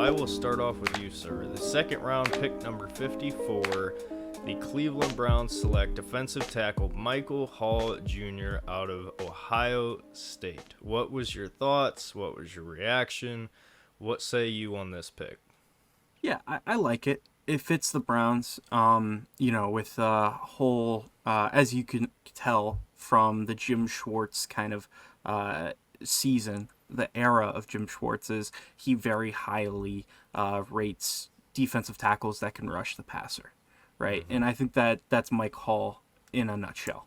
I will start off with you, sir. The second round pick number 54, the Cleveland Browns select defensive tackle Michael Hall Jr. out of Ohio State. What was your thoughts? What was your reaction? What say you on this pick? Yeah, I like it. It fits the Browns. With the whole, as you can tell from the Jim Schwartz kind of season, the era of Jim Schwartz is he very highly rates defensive tackles that can rush the passer, right? Mm-hmm. And I think that's Mike Hall in a nutshell.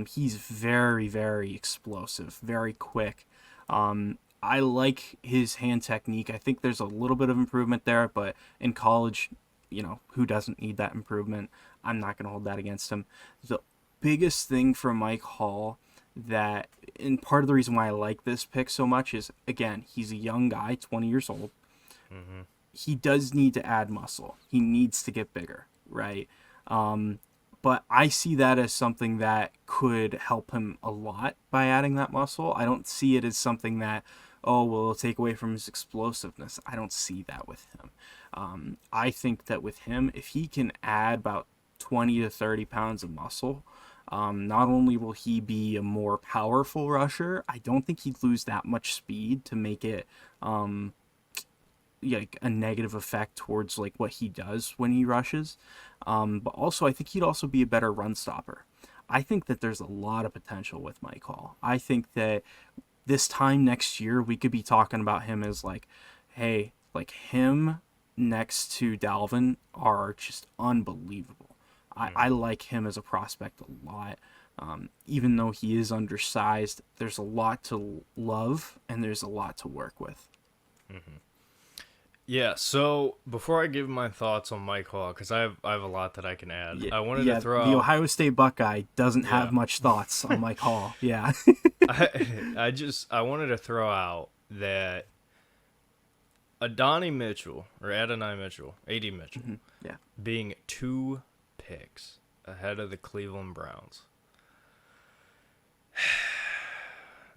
He's very, very explosive, very quick. I like his hand technique. I think there's a little bit of improvement there, but in college, who doesn't need that improvement? I'm not going to hold that against him. The biggest thing for Mike Hall and part of the reason why I like this pick so much is, again, he's a young guy, 20 years old. Mm-hmm. He does need to add muscle. He needs to get bigger, right? But I see that as something that could help him a lot by adding that muscle. I don't see it as something that, it'll take away from his explosiveness. I don't see that with him. I think that with him, if he can add about 20 to 30 pounds of muscle, not only will he be a more powerful rusher, I don't think he'd lose that much speed to make it like a negative effect towards like what he does when he rushes. But also, I think he'd also be a better run stopper. I think that there's a lot of potential with Mike Hall. I think that this time next year, we could be talking about him as like, hey, like him next to Dalvin are just unbelievable. I like him as a prospect a lot. Even though he is undersized, there's a lot to love and there's a lot to work with. Mm-hmm. Yeah, so before I give my thoughts on Mike Hall, because I have a lot that I can add, I wanted to throw the out... Ohio State Buckeye doesn't have much thoughts on Mike Hall. Yeah. I wanted to throw out that Adonai Mitchell, Yeah. being 2 picks ahead of the Cleveland Browns.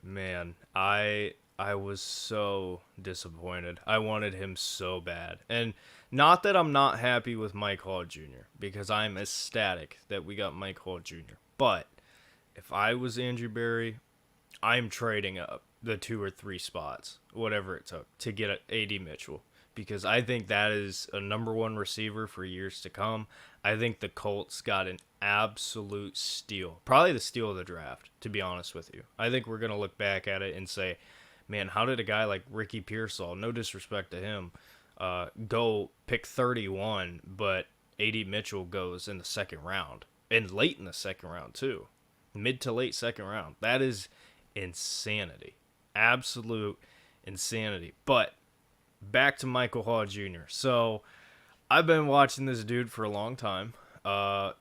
Man, I was so disappointed. I wanted him so bad. And not that I'm not happy with Mike Hall Jr., because I'm ecstatic that we got Mike Hall Jr. But if I was Andrew Berry, I'm trading up the 2 or 3 spots, whatever it took, to get A.D. Mitchell. Because I think that is a number 1 receiver for years to come. I think the Colts got an absolute steal. Probably the steal of the draft, to be honest with you. I think we're going to look back at it and say, man, how did a guy like Ricky Pearsall, no disrespect to him, go pick 31, but A.D. Mitchell goes in the second round, and late in the second round too, mid to late second round. That is insanity, absolute insanity. But back to Michael Hall Jr. So I've been watching this dude for a long time.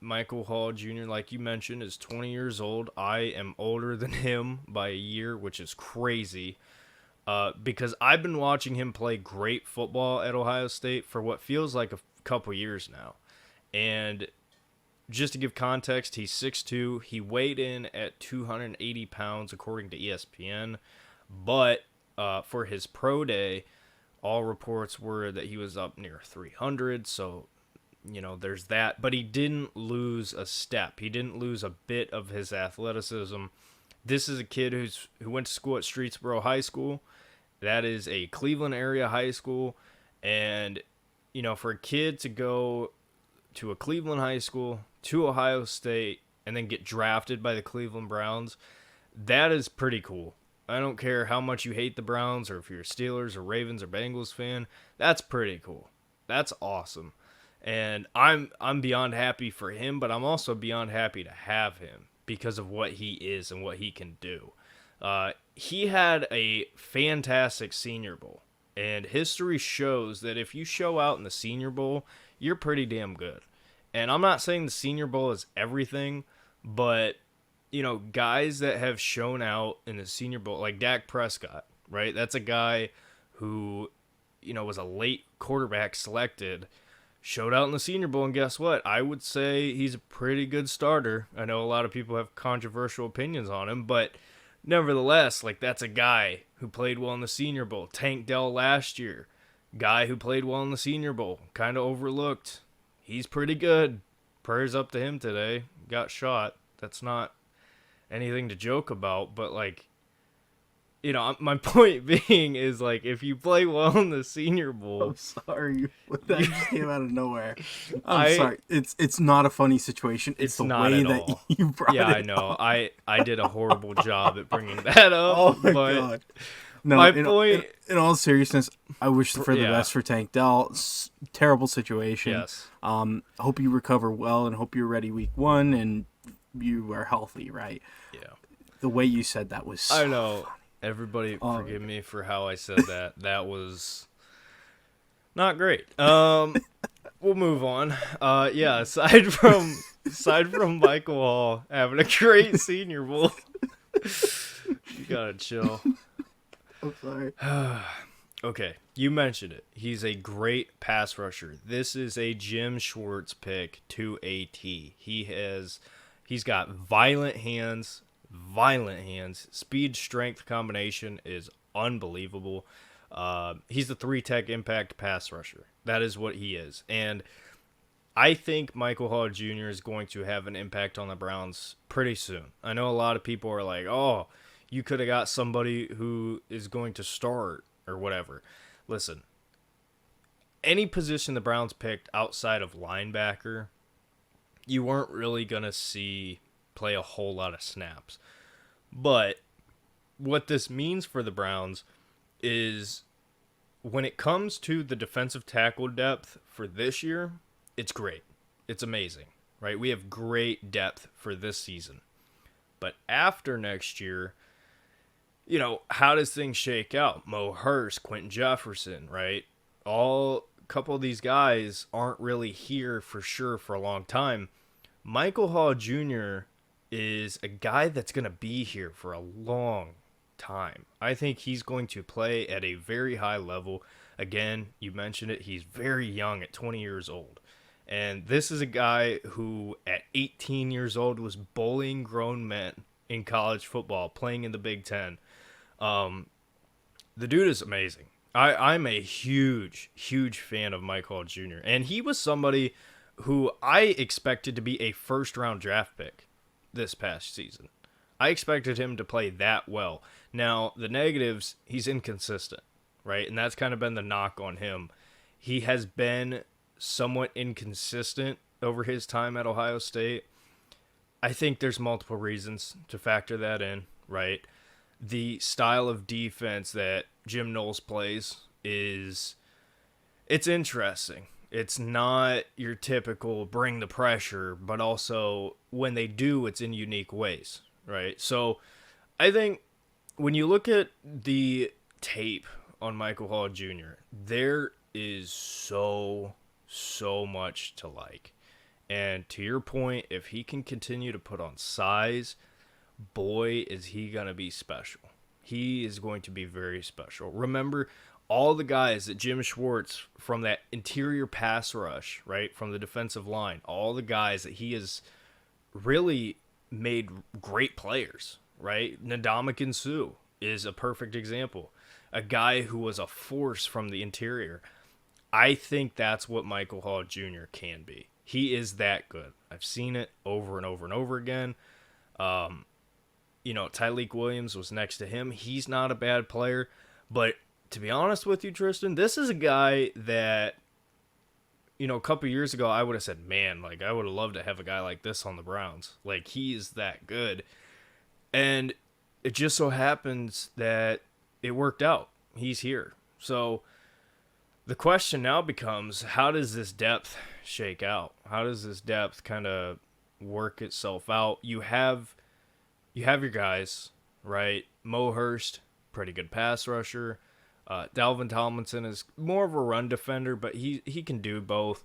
Michael Hall Jr., like you mentioned, is 20 years old. I am older than him by a year, which is crazy. Because I've been watching him play great football at Ohio State for what feels like a couple years now. And just to give context, he's 6'2". He weighed in at 280 pounds, according to ESPN. But for his pro day, all reports were that he was up near 300. So, there's that. But he didn't lose a step. He didn't lose a bit of his athleticism. This is a kid who went to school at Streetsboro High School. That is a Cleveland area high school. And, for a kid to go to a Cleveland high school, to Ohio State, and then get drafted by the Cleveland Browns, that is pretty cool. I don't care how much you hate the Browns, or if you're a Steelers or Ravens or Bengals fan, that's pretty cool. That's awesome. And I'm beyond happy for him, but I'm also beyond happy to have him because of what he is and what he can do. He had a fantastic Senior Bowl, and history shows that if you show out in the Senior Bowl, you're pretty damn good. And I'm not saying the Senior Bowl is everything, but, guys that have shown out in the Senior Bowl, like Dak Prescott, right? That's a guy who, was a late quarterback selected, showed out in the Senior Bowl, and guess what? I would say he's a pretty good starter. I know a lot of people have controversial opinions on him, but nevertheless, that's a guy who played well in the Senior Bowl. Tank Dell last year, Guy who played well in the Senior Bowl, kind of overlooked. He's pretty good. Prayers up to him today. Got shot. That's not anything to joke about, but like, my point being is like, if you play well in the Senior Bowl, I'm sorry, but that just came out of nowhere. I Sorry. It's not a funny situation. It's the not way at that all. you brought Yeah, it I know. up. I did a horrible job at bringing that up. Oh my but god. No, my in, point. in all seriousness, I wish for the Yeah. best for Tank Dell. Terrible situation. Yes. Hope you recover well and hope you're ready week 1 and you are healthy, right? Yeah. The way you said that was so I know. funny. Everybody Oh, forgive me for how I said that. That was not great. We'll move on. Yeah, aside from Michael Hall having a great Senior Bowl, you gotta chill. I'm sorry. Okay, you mentioned it. He's a great pass rusher. This is a Jim Schwartz pick to a T. He's got violent hands. Speed strength combination is unbelievable. He's the 3-tech impact pass rusher. That is what he is. And I think Michael Hall Jr. is going to have an impact on the Browns pretty soon. I know a lot of people are like, oh, you could have got somebody who is going to start or whatever. Listen, any position the Browns picked outside of linebacker, you weren't really going to see play a whole lot of snaps. But what this means for the Browns is when it comes to the defensive tackle depth for this year, it's great. It's amazing, right? We have great depth for this season. But after next year, how does things shake out? Mo Hurst, Quentin Jefferson, right? A couple of these guys aren't really here for sure for a long time. Michael Hall Jr. is a guy that's going to be here for a long time. I think he's going to play at a very high level. Again, you mentioned it. He's very young at 20 years old. And this is a guy who at 18 years old was bullying grown men in college football, playing in the Big Ten. The dude is amazing. I'm a huge fan of Mike Hall Jr. And he was somebody who I expected to be a first-round draft pick this past season. I expected him to play that well. Now, the negatives, he's inconsistent, right? And that's kind of been the knock on him. He has been somewhat inconsistent over his time at Ohio State. I think there's multiple reasons to factor that in, right? The style of defense that Jim Knowles plays it's interesting. It's not your typical bring the pressure, but also when they do, it's in unique ways, right? So I think when you look at the tape on Michael Hall Jr., there is so much to like. And to your point, if he can continue to put on size, boy, is he going to be special. He is going to be very special. Remember, all the guys that Jim Schwartz from that interior pass rush, right, from the defensive line, all the guys that he has really made great players, right? Ndamukong Suh is a perfect example. A guy who was a force from the interior. I think that's what Michael Hall Jr. can be. He is that good. I've seen it over and over and over again. Tyleik Williams was next to him. He's not a bad player, but to be honest with you, Tristan, this is a guy that, a couple years ago, I would have said, man, like, I would have loved to have a guy like this on the Browns. Like, he's that good. And it just so happens that it worked out. He's here. So the question now becomes, how does this depth shake out? How does this depth kind of work itself out? You have your guys, right? Mo Hurst, pretty good pass rusher. Dalvin Tomlinson is more of a run defender, but he can do both.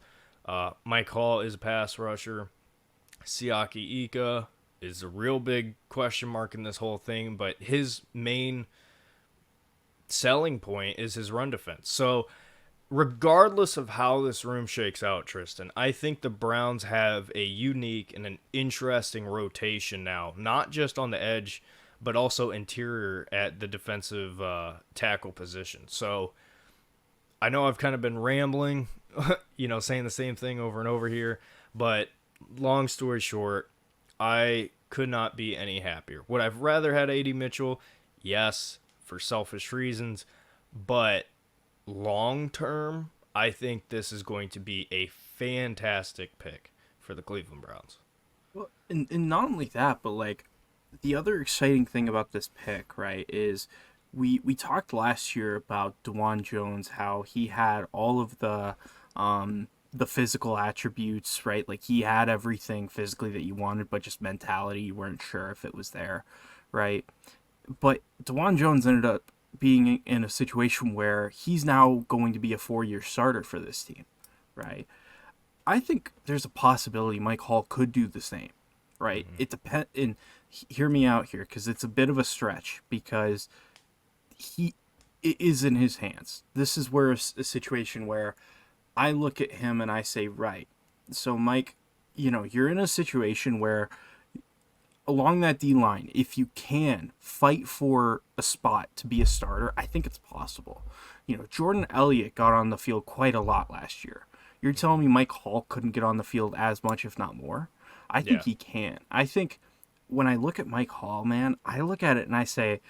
Mike Hall is a pass rusher. Siaki Ika is a real big question mark in this whole thing, but his main selling point is his run defense. So regardless of how this room shakes out, Tristan, I think the Browns have a unique and an interesting rotation now, not just on the edge, but also interior at the defensive tackle position. So I know I've kind of been rambling, saying the same thing over and over here, but long story short, I could not be any happier. Would I've rather had AD Mitchell? Yes, for selfish reasons, but long term, I think this is going to be a fantastic pick for the Cleveland Browns. Well, and not only that, but like the other exciting thing about this pick, right, is we talked last year about DeJuan Jones, how he had all of the physical attributes, right? Like he had everything physically that you wanted, but just mentality, you weren't sure if it was there, right? But DeJuan Jones ended up being in a situation where he's now going to be a 4-year starter for this team, right? I think there's a possibility Mike Hall could do the same, right? It depends. And hear me out here, because it's a bit of a stretch, because it is in his hands. This is where a situation where I look at him and I say, right. So Mike, you're in a situation where along that D line, if you can fight for a spot to be a starter, I think it's possible. Jordan Elliott got on the field quite a lot last year. You're telling me Mike Hall couldn't get on the field as much, if not more? I think he can. I think when I look at Mike Hall, man, I look at it and I say,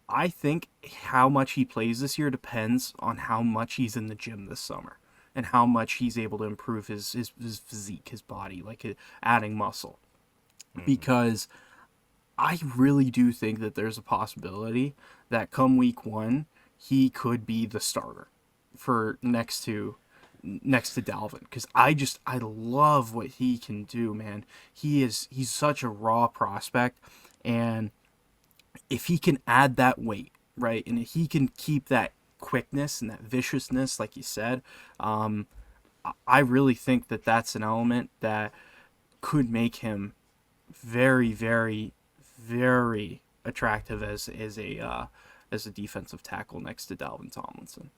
I think how much he plays this year depends on how much he's in the gym this summer and how much he's able to improve his physique, his body, like adding muscle. Because I really do think that there's a possibility that come week 1, he could be the starter for next to Dalvin, because I love what he can do, man. He's such a raw prospect, and if he can add that weight, right, and if he can keep that quickness and that viciousness, like you said, I really think that that's an element that could make him very, very, very attractive as a defensive tackle next to Dalvin Tomlinson.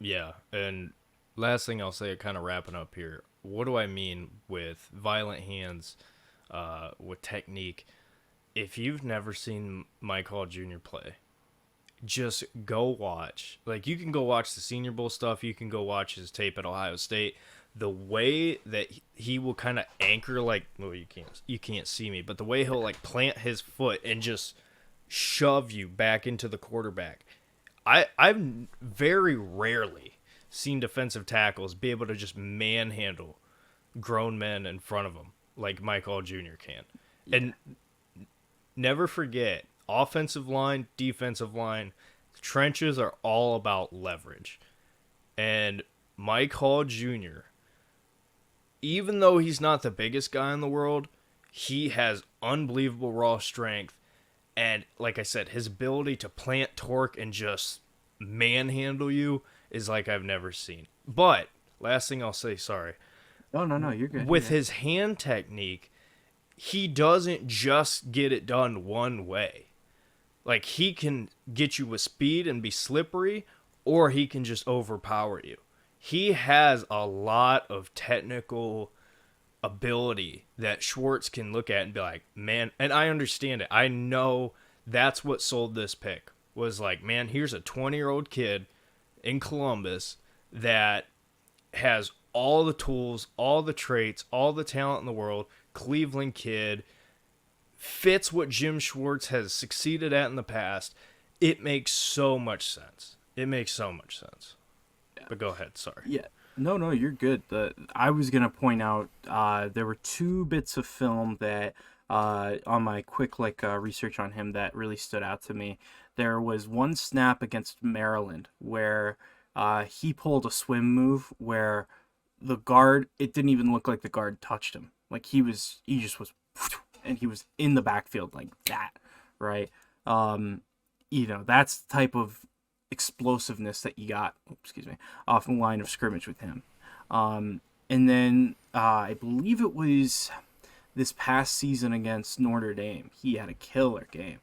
Yeah, and last thing I'll say, kind of wrapping up here. What do I mean with violent hands, with technique? If you've never seen Mike Hall Jr. play, just go watch. Like, you can go watch the Senior Bowl stuff. You can go watch his tape at Ohio State. The way that he will kind of anchor, like, well, you can't see me, but the way he'll like plant his foot and just shove you back into the quarterback. I've very rarely seen defensive tackles be able to just manhandle grown men in front of them like Mike Hall Jr. can. Yeah. And never forget, offensive line, defensive line, trenches are all about leverage. And Mike Hall Jr., even though he's not the biggest guy in the world, he has unbelievable raw strength. And like I said, his ability to plant torque and just manhandle you is like I've never seen. But last thing I'll say, sorry. No, you're good. With his hand technique, he doesn't just get it done one way. Like, he can get you with speed and be slippery, or he can just overpower you. He has a lot of technical ability that Schwartz can look at and be like, man, and I understand it. I know that's what sold this pick, was like, man, here's a 20-year-old kid in Columbus that has all the tools, all the traits, all the talent in the world, Cleveland kid, fits what Jim Schwartz has succeeded at in the past. It makes so much sense. But go ahead, sorry. Yeah. No, you're good. I was going to point out there were 2 bits of film that on my quick research on him that really stood out to me. There was one snap against Maryland where he pulled a swim move where the guard, it didn't even look like the guard touched him. Like he just was, and he was in the backfield like that, right? That's the type of explosiveness that you got, off the line of scrimmage with him. And then I believe it was this past season against Notre Dame. He had a killer game.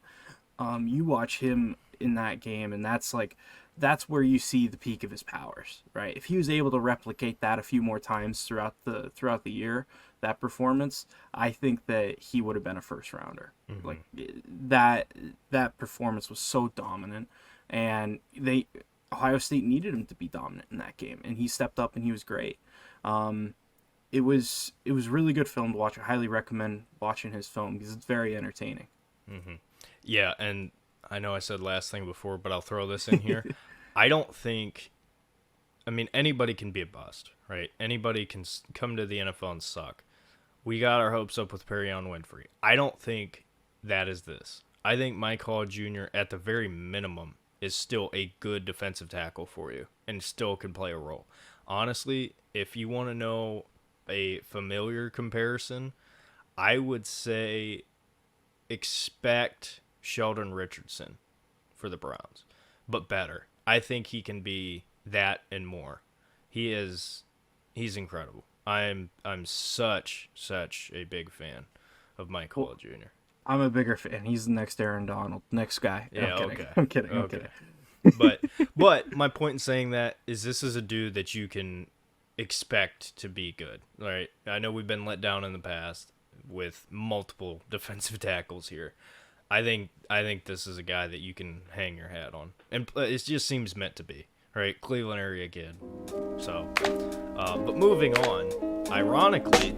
You watch him in that game, and that's where you see the peak of his powers, right? If he was able to replicate that a few more times throughout the year, that performance, I think that he would have been a first rounder. Mm-hmm. Like that performance was so dominant, and Ohio State needed him to be dominant in that game, and he stepped up and he was great. It was really good film to watch. I highly recommend watching his film because it's very entertaining. Yeah, and I know I said last thing before, but I'll throw this in here. I don't think, I mean, anybody can be a bust, right? Anybody can come to the NFL and suck. We got our hopes up with Perion Winfrey. I don't think that is this. I think Mike Hall Jr., at the very minimum, is still a good defensive tackle for you and still can play a role. Honestly, if you want to know a familiar comparison, I would say expect Sheldon Richardson for the Browns, but better. I think he can be that and more. He's incredible. I'm such a big fan of Mike Hall Jr. I'm a bigger fan. He's the next Aaron Donald. Next guy. Yeah, I'm kidding. okay. I'm kidding. I'm Okay. kidding. But my point in saying that is this is a dude that you can expect to be good. Right? I know we've been let down in the past with multiple defensive tackles here. I think this is a guy that you can hang your hat on, and it just seems meant to be. Right? Cleveland area kid. So, but moving on. Ironically,